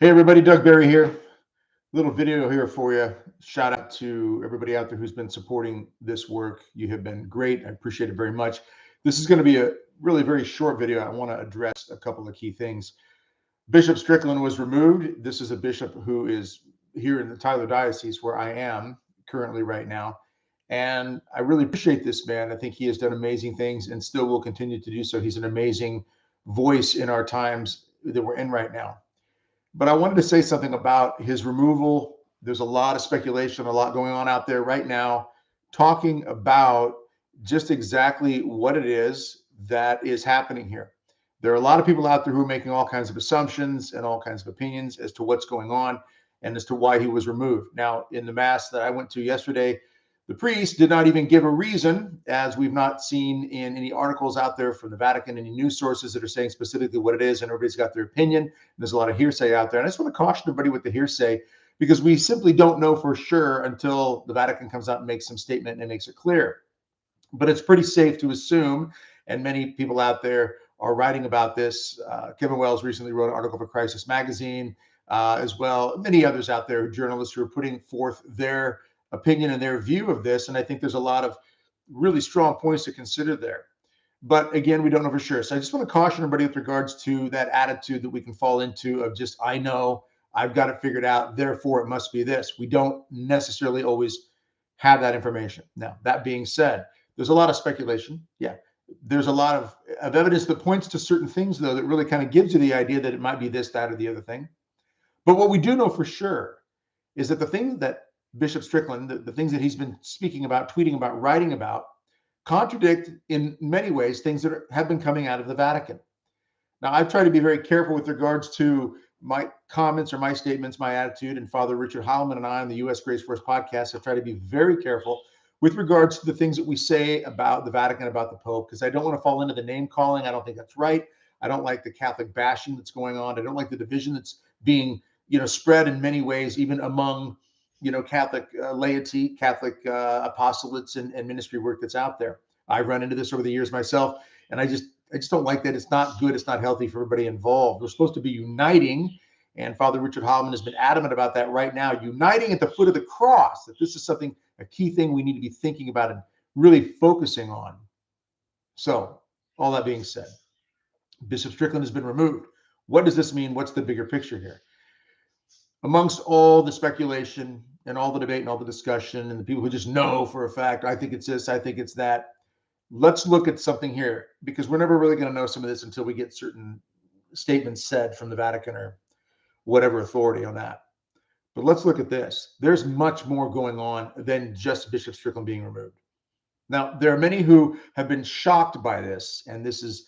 Hey everybody, Doug Barry here. Little video here for you. Shout out to everybody out there who's been supporting this work. You have been great. I appreciate it very much. This is going to be a really very short video. I want to address a couple of key things. Bishop Strickland was removed. This is a bishop who is here in the Tyler Diocese where I am currently right now. And I really appreciate this man. I think he has done amazing things and still will continue to do so. He's an amazing voice in our times that we're in right now. But I wanted to say something about his removal. There's a lot of speculation, a lot going on out there right now, talking about just exactly what it is that is happening here. There are a lot of people out there who are making all kinds of assumptions and all kinds of opinions as to what's going on and as to why he was removed. Now, in the mass that I went to yesterday, the priest did not even give a reason, as we've not seen in any articles out there from the Vatican, any news sources that are saying specifically what it is, and everybody's got their opinion. There's a lot of hearsay out there. And I just want to caution everybody with the hearsay, because we simply don't know for sure until the Vatican comes out and makes some statement and makes it clear. But it's pretty safe to assume, and many people out there are writing about this. Kevin Wells recently wrote an article for Crisis Magazine, as well. Many others out there, journalists who are putting forth their opinion and their view of this. And I think there's a lot of really strong points to consider there. But again, we don't know for sure. So I just want to caution everybody with regards to that attitude that we can fall into of just, I know, I've got it figured out, therefore it must be this. We don't necessarily always have that information. Now, that being said, there's a lot of speculation. Yeah. There's a lot of evidence that points to certain things, though, that really kind of gives you the idea that it might be this, that, or the other thing. But what we do know for sure is that the thing that Bishop Strickland, the things that he's been speaking about, tweeting about, writing about, contradict in many ways things that have been coming out of the Vatican. Now, I've tried to be very careful with regards to my comments or my statements, my attitude, and Father Richard Heilman and I on the U.S. Grace Force podcast have tried to be very careful with regards to the things that we say about the Vatican, about the Pope, because I don't want to fall into the name calling. I don't think that's right. I don't like the Catholic bashing that's going on. I don't like the division that's being, spread in many ways, even among Catholic laity, Catholic apostolates and ministry work that's out there. I've run into this over the years myself, and I just don't like that. It's not good. It's not healthy for everybody involved. We're supposed to be uniting, and Father Richard Heilman has been adamant about that right now, uniting at the foot of the cross, that this is something, a key thing we need to be thinking about and really focusing on. So, all that being said, Bishop Strickland has been removed. What does this mean? What's the bigger picture here? Amongst all the speculation and all the debate and all the discussion and the people who just know for a fact, I think it's this, I think it's that, let's look at something here, because we're never really going to know some of this until we get certain statements said from the Vatican or whatever authority on that. But let's look at this. There's much more going on than just Bishop Strickland being removed. Now, there are many who have been shocked by this, and this is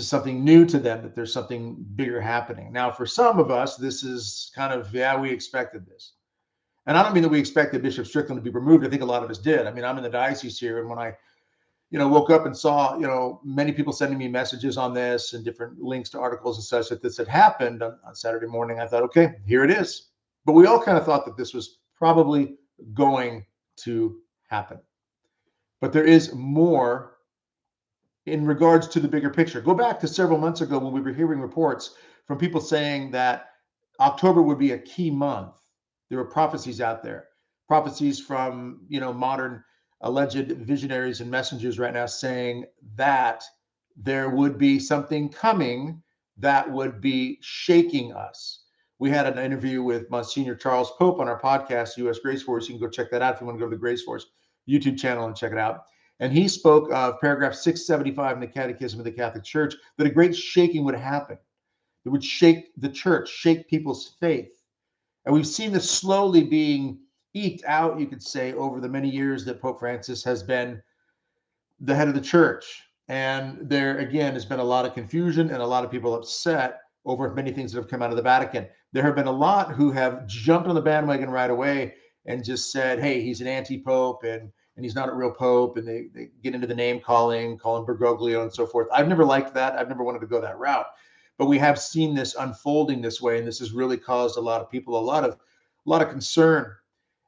something new to them, that there's something bigger happening. Now, for some of us, this is kind of, yeah, we expected this. And I don't mean that we expected Bishop Strickland to be removed. I think a lot of us did. I mean, I'm in the diocese here, and when I, woke up and saw, many people sending me messages on this and different links to articles and such that this had happened on Saturday morning, I thought, okay, here it is. But we all kind of thought that this was probably going to happen. But there is more in regards to the bigger picture. Go back to several months ago when we were hearing reports from people saying that October would be a key month. There were prophecies out there, prophecies from, modern alleged visionaries and messengers right now saying that there would be something coming that would be shaking us. We had an interview with Monsignor Charles Pope on our podcast, U.S. Grace Force. You can go check that out if you want to go to the Grace Force YouTube channel and check it out. And he spoke of paragraph 675 in the Catechism of the Catholic Church, that a great shaking would happen. It would shake the church, shake people's faith. And we've seen this slowly being eked out, you could say, over the many years that Pope Francis has been the head of the church. And there, again, has been a lot of confusion and a lot of people upset over many things that have come out of the Vatican. There have been a lot who have jumped on the bandwagon right away and just said, hey, he's an anti-pope and he's not a real pope, and they get into the name calling, call him Bergoglio and so forth. I've never liked that. I've never wanted to go that route. But we have seen this unfolding this way, and this has really caused a lot of people a lot of concern.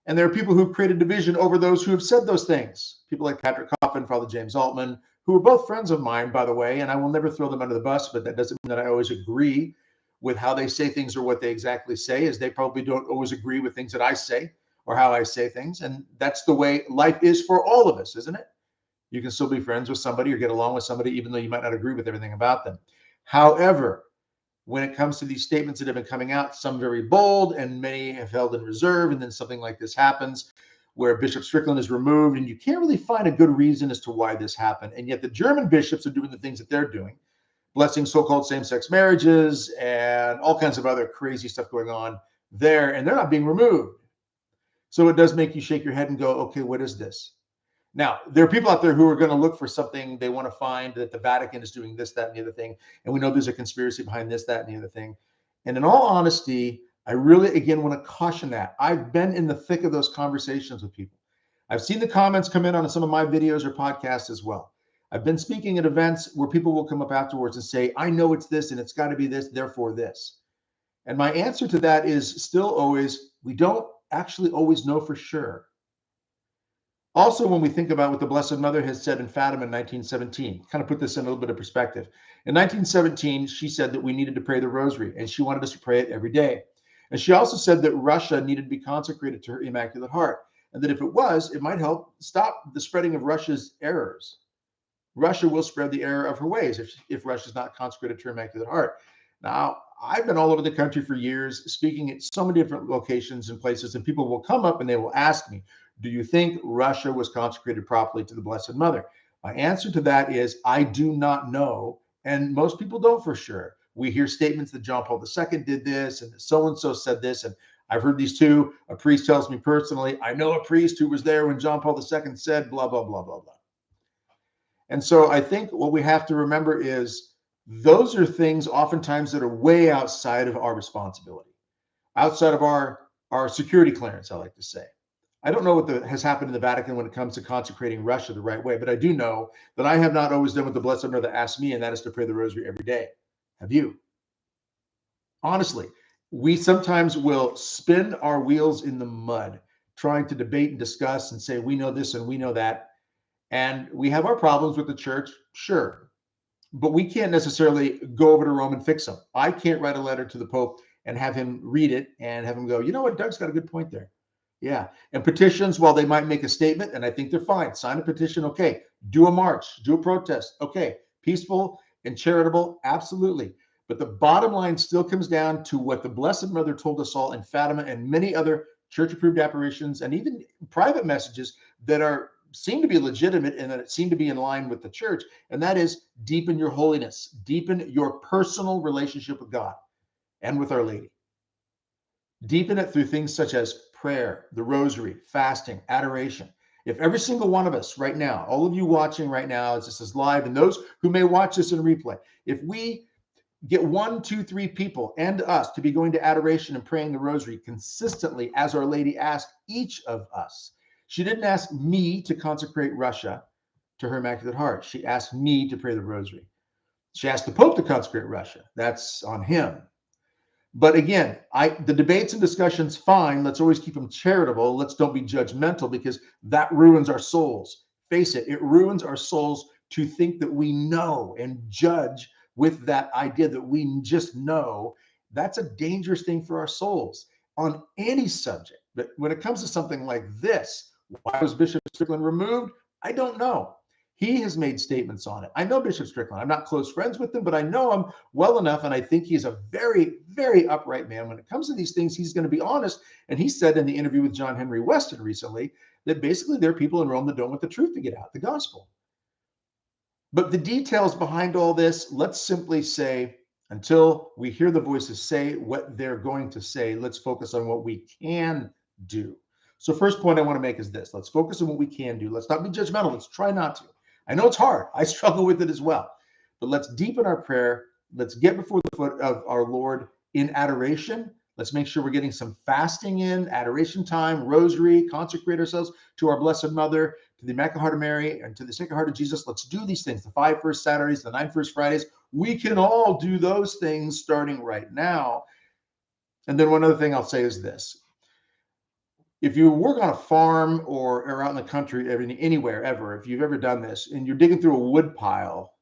And there are people who've created division over those who have said those things. People like Patrick Coffin, Father James Altman, who are both friends of mine, by the way, and I will never throw them under the bus, but that doesn't mean that I always agree with how they say things or what they exactly say, is they probably don't always agree with things that I say or how I say things. And that's the way life is for all of us, isn't it? You can still be friends with somebody or get along with somebody, even though you might not agree with everything about them. However, when it comes to these statements that have been coming out, some very bold and many have held in reserve, and then something like this happens where Bishop Strickland is removed, and you can't really find a good reason as to why this happened. And yet the German bishops are doing the things that they're doing, blessing so-called same-sex marriages and all kinds of other crazy stuff going on there, and they're not being removed. So it does make you shake your head and go, okay, what is this? Now, there are people out there who are going to look for something. They want to find that the Vatican is doing this, that, and the other thing. And we know there's a conspiracy behind this, that, and the other thing. And in all honesty, I really, again, want to caution that. I've been in the thick of those conversations with people. I've seen the comments come in on some of my videos or podcasts as well. I've been speaking at events where people will come up afterwards and say, I know it's this and it's got to be this, therefore this. And my answer to that is still always, we don't actually always know for sure. Also, when we think about what the Blessed Mother has said in Fatima in 1917, kind of put this in a little bit of perspective. In 1917, she said that we needed to pray the rosary, and she wanted us to pray it every day. And she also said that Russia needed to be consecrated to her Immaculate Heart, and that if it was, it might help stop the spreading of Russia's errors. Russia will spread the error of her ways if Russia is not consecrated to her Immaculate Heart. Now, I've been all over the country for years, speaking at so many different locations and places, and people will come up and they will ask me, do you think Russia was consecrated properly to the Blessed Mother? My answer to that is, I do not know, and most people don't for sure. We hear statements that John Paul II did this, and so-and-so said this, and I've heard these too. A priest tells me personally, I know a priest who was there when John Paul II said blah, blah, blah, blah, blah. And so I think what we have to remember is those are things oftentimes that are way outside of our responsibility, outside of our security clearance, I like to say. I don't know what has happened in the Vatican when it comes to consecrating Russia the right way, but I do know that I have not always done what the Blessed Mother asked me, and that is to pray the rosary every day. Have you? Honestly, we sometimes will spin our wheels in the mud trying to debate and discuss and say, we know this and we know that. And we have our problems with the church, sure, but we can't necessarily go over to Rome and fix them. I can't write a letter to the Pope and have him read it and have him go, you know what, Doug's got a good point there. Yeah. And petitions, while they might make a statement, and I think they're fine, sign a petition, okay. Do a march, do a protest, okay. Peaceful and charitable, absolutely. But the bottom line still comes down to what the Blessed Mother told us all in Fatima and many other church-approved apparitions and even private messages that seem to be legitimate and that it seem to be in line with the church, and that is deepen your holiness, deepen your personal relationship with God and with Our Lady. Deepen it through things such as prayer, the rosary, fasting, adoration. If every single one of us right now, all of you watching right now as this is live, and those who may watch this in replay, if we get 1, 2, 3 people and us to be going to adoration and praying the rosary consistently as Our Lady asked each of us. She didn't ask me to consecrate Russia to her Immaculate Heart. She asked me to pray the rosary. She asked the Pope to consecrate Russia. That's on him. But again, the debates and discussions, fine. Let's always keep them charitable. Let's don't be judgmental, because that ruins our souls. Face it, it ruins our souls to think that we know and judge with that idea that we just know. That's a dangerous thing for our souls on any subject. But when it comes to something like this, why was Bishop Strickland removed? I don't know. He has made statements on it. I know Bishop Strickland. I'm not close friends with him, but I know him well enough, and I think he's a very, very upright man. When it comes to these things, he's going to be honest. And he said in the interview with John Henry Weston recently that basically there are people in Rome that don't want the truth to get out, the gospel. But the details behind all this, let's simply say, until we hear the voices say what they're going to say, let's focus on what we can do. So first point I want to make is this. Let's focus on what we can do. Let's not be judgmental. Let's try not to. I know it's hard. I struggle with it as well. But let's deepen our prayer. Let's get before the foot of our Lord in adoration. Let's make sure we're getting some fasting in, adoration time, rosary, consecrate ourselves to our Blessed Mother, to the Immaculate Heart of Mary, and to the Sacred Heart of Jesus. Let's do these things, the 5 first Saturdays, the 9 first Fridays. We can all do those things starting right now. And then one other thing I'll say is this. If you work on a farm or out in the country, anywhere ever, if you've ever done this and you're digging through a wood pile,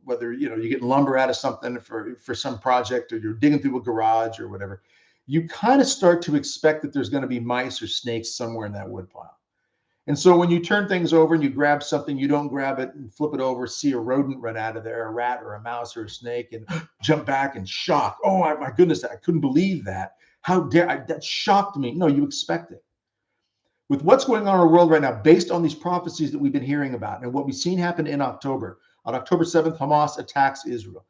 whether you're getting lumber out of something for some project, or you're digging through a garage or whatever, you kind of start to expect that there's going to be mice or snakes somewhere in that wood pile. And so when you turn things over and you grab something, you don't grab it and flip it over, see a rodent run out of there, a rat or a mouse or a snake, and jump back and shock. Oh my goodness, I couldn't believe that. How dare that shocked me. No, you expect it. With what's going on in our world right now, based on these prophecies that we've been hearing about and what we've seen happen in October, on October 7th, Hamas attacks Israel.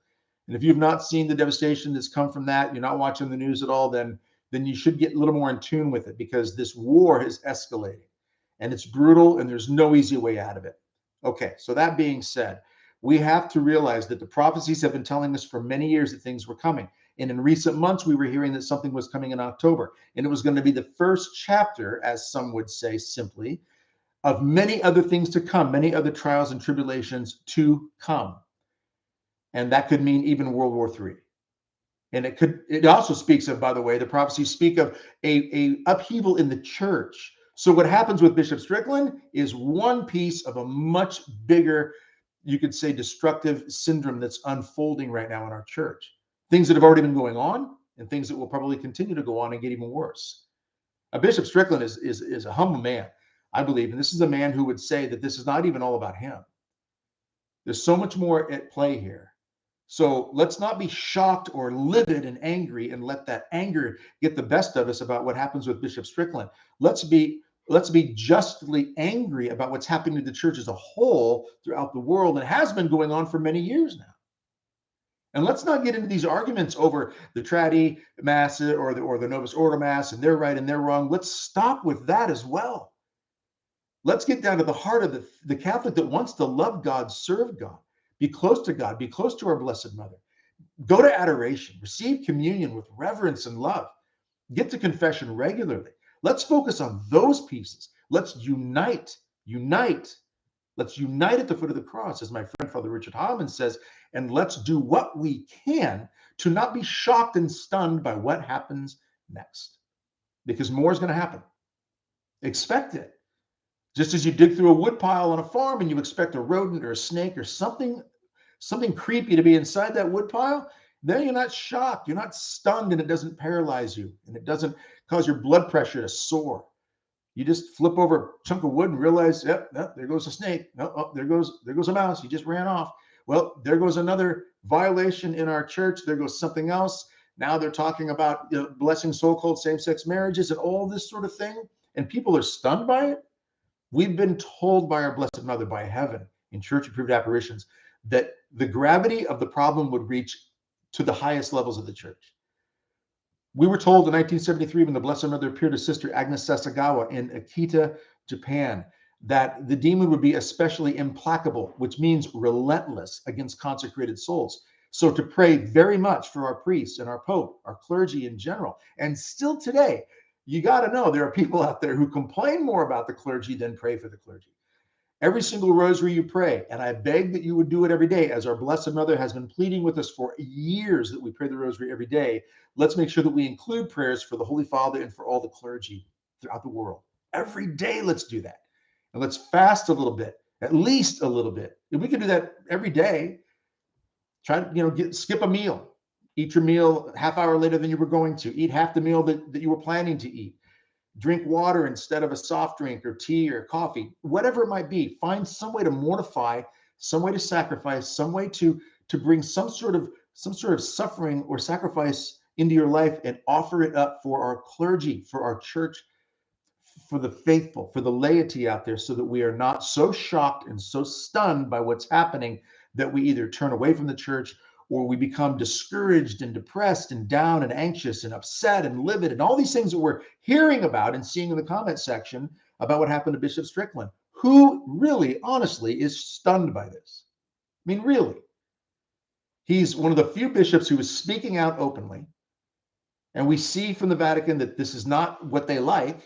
And if you've not seen the devastation that's come from that, you're not watching the news at all, then you should get a little more in tune with it, because this war is escalating and it's brutal and there's no easy way out of it. Okay, so that being said, we have to realize that the prophecies have been telling us for many years that things were coming. And in recent months, we were hearing that something was coming in October, and it was going to be the first chapter, as some would say simply, of many other things to come, many other trials and tribulations to come. And that could mean even World War III. And it also speaks of, by the way, the prophecies speak of a upheaval in the church. So what happens with Bishop Strickland is one piece of a much bigger, you could say, destructive syndrome that's unfolding right now in our church. Things that have already been going on and things that will probably continue to go on and get even worse. Bishop Strickland is a humble man, I believe. And this is a man who would say that this is not even all about him. There's so much more at play here. So let's not be shocked or livid and angry and let that anger get the best of us about what happens with Bishop Strickland. Let's be justly angry about what's happening to the church as a whole throughout the world, and has been going on for many years now. And let's not get into these arguments over the Tradi Mass or the Novus Ordo Mass, and they're right and they're wrong. Let's stop with that as well. Let's get down to the heart of the Catholic that wants to love God, serve God, be close to God, be close to our Blessed Mother. Go to adoration, receive communion with reverence and love. Get to confession regularly. Let's focus on those pieces. Let's unite. Let's unite at the foot of the cross, as my friend Father Richard Hammond says, and let's do what we can to not be shocked and stunned by what happens next, because more is going to happen. Expect it. Just as you dig through a wood pile on a farm and you expect a rodent or a snake or something creepy to be inside that wood pile, then you're not shocked, you're not stunned, and it doesn't paralyze you, and it doesn't cause your blood pressure to soar. You just flip over a chunk of wood and realize, yep, there goes a snake. No, there goes a mouse. He just ran off. Well, there goes another violation in our church. There goes something else. Now they're talking about blessing so-called same-sex marriages and all this sort of thing, and people are stunned by it. We've been told by our Blessed Mother, by heaven, in church-approved apparitions, that the gravity of the problem would reach to the highest levels of the church. We were told in 1973, when the Blessed Mother appeared to Sister Agnes Sasagawa in Akita, Japan, that the demon would be especially implacable, which means relentless against consecrated souls. So to pray very much for our priests and our Pope, our clergy in general. And still today, you got to know there are people out there who complain more about the clergy than pray for the clergy. Every single rosary you pray, and I beg that you would do it every day, as our Blessed Mother has been pleading with us for years that we pray the rosary every day. Let's make sure that we include prayers for the Holy Father and for all the clergy throughout the world. Every day, let's do that. And let's fast a little bit, at least a little bit. If we can do that every day, try to skip a meal. Eat your meal half hour later than you were going to. Eat half the meal that you were planning to eat. Drink water instead of a soft drink or tea or coffee, whatever it might be. Find some way to mortify, some way to sacrifice, some way to bring some sort of suffering or sacrifice into your life, and offer it up for our clergy, for our church, for the faithful, for the laity out there, so that we are not so shocked and so stunned by what's happening that we either turn away from the church, or we become discouraged and depressed and down and anxious and upset and livid and all these things that we're hearing about and seeing in the comment section about what happened to Bishop Strickland. Who really, honestly, is stunned by this? I mean, really. He's one of the few bishops who is speaking out openly. And we see from the Vatican that this is not what they like.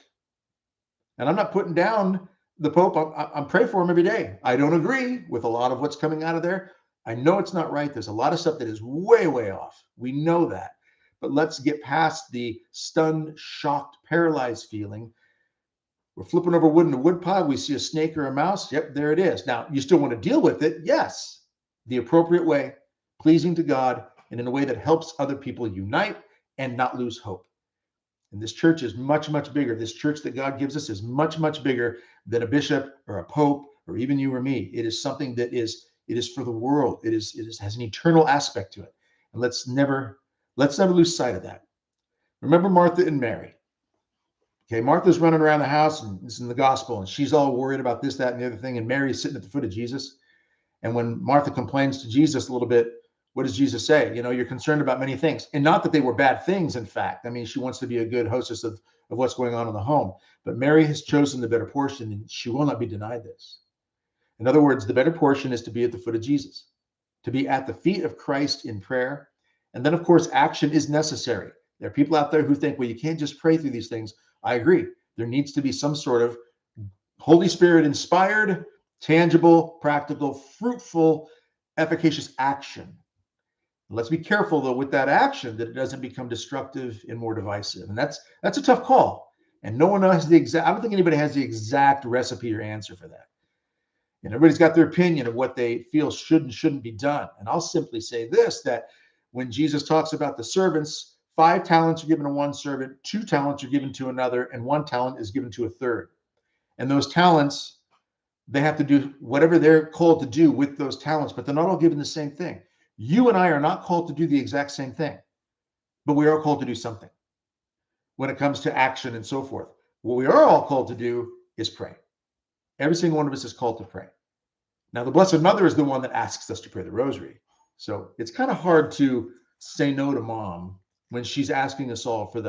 And I'm not putting down the Pope. I'm praying for him every day. I don't agree with a lot of what's coming out of there. I know it's not right. There's a lot of stuff that is way, way off. We know that. But let's get past the stunned, shocked, paralyzed feeling. We're flipping over wood in a wood pile. We see a snake or a mouse. Yep, there it is. Now, you still want to deal with it? Yes. the appropriate way, pleasing to God, and in a way that helps other people unite and not lose hope. And this church is much, much bigger. This church that God gives us is much, much bigger than a bishop or a pope or even you or me. It is something that it is for the world. It has an eternal aspect to it. And let's never lose sight of that. Remember Martha and Mary. Okay, Martha's running around the house, and this is in the gospel, and she's all worried about this, that, and the other thing. And Mary's sitting at the foot of Jesus. And when Martha complains to Jesus a little bit, what does Jesus say? You're concerned about many things. And not that they were bad things, in fact. I mean, she wants to be a good hostess of what's going on in the home. But Mary has chosen the better portion, and she will not be denied this. In other words, the better portion is to be at the foot of Jesus, to be at the feet of Christ in prayer. And then, of course, action is necessary. There are people out there who think, well, you can't just pray through these things. I agree. There needs to be some sort of Holy Spirit inspired, tangible, practical, fruitful, efficacious action. Let's be careful, though, with that action that it doesn't become destructive and more divisive. And that's a tough call. And no one has I don't think anybody has the exact recipe or answer for that. And everybody's got their opinion of what they feel should and shouldn't be done. And I'll simply say this, that when Jesus talks about the servants, 5 talents are given to one servant, 2 talents are given to another, and 1 talent is given to a third. And those talents, they have to do whatever they're called to do with those talents, but they're not all given the same thing. You and I are not called to do the exact same thing, but we are called to do something when it comes to action and so forth. What we are all called to do is pray. Every single one of us is called to pray. Now, the Blessed Mother is the one that asks us to pray the rosary. So it's kind of hard to say no to mom when she's asking us all for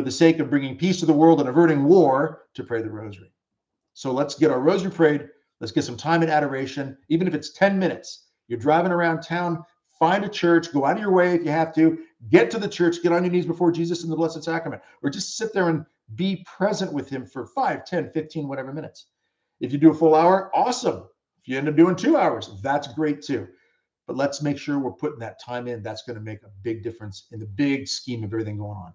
the sake of bringing peace to the world and averting war to pray the rosary. So let's get our rosary prayed. Let's get some time in adoration, even if it's 10 minutes. You're driving around town, find a church, go out of your way if you have to, get to the church, get on your knees before Jesus in the Blessed Sacrament, or just sit there and be present with him for 5, 10, 15, whatever minutes. If you do a full hour, awesome. If you end up doing 2 hours, that's great too. But let's make sure we're putting that time in. That's going to make a big difference in the big scheme of everything going on.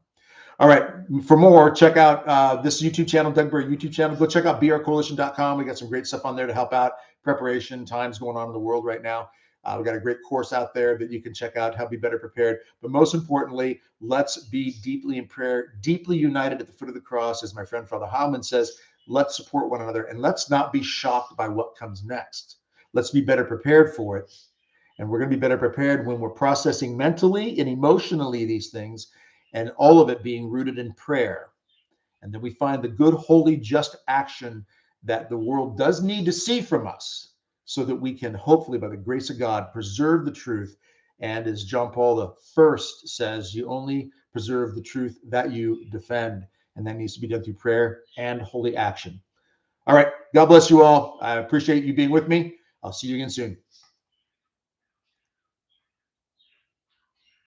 All right. For more, check out this YouTube channel, Doug Burry YouTube channel. Go check out brcoalition.com. We got some great stuff on there to help out preparation, times going on in the world right now. We got a great course out there that you can check out, help be better prepared. But most importantly, let's be deeply in prayer, deeply united at the foot of the cross. As my friend Father Heilman says, let's support one another, and let's not be shocked by what comes next. Let's be better prepared for it. And we're going to be better prepared when we're processing mentally and emotionally these things, and all of it being rooted in prayer. And then we find the good, holy, just action that the world does need to see from us, so that we can hopefully, by the grace of God, preserve the truth. And as John Paul I says, you only preserve the truth that you defend. And that needs to be done through prayer and holy action. All right. God bless you all. I appreciate you being with me. I'll see you again soon.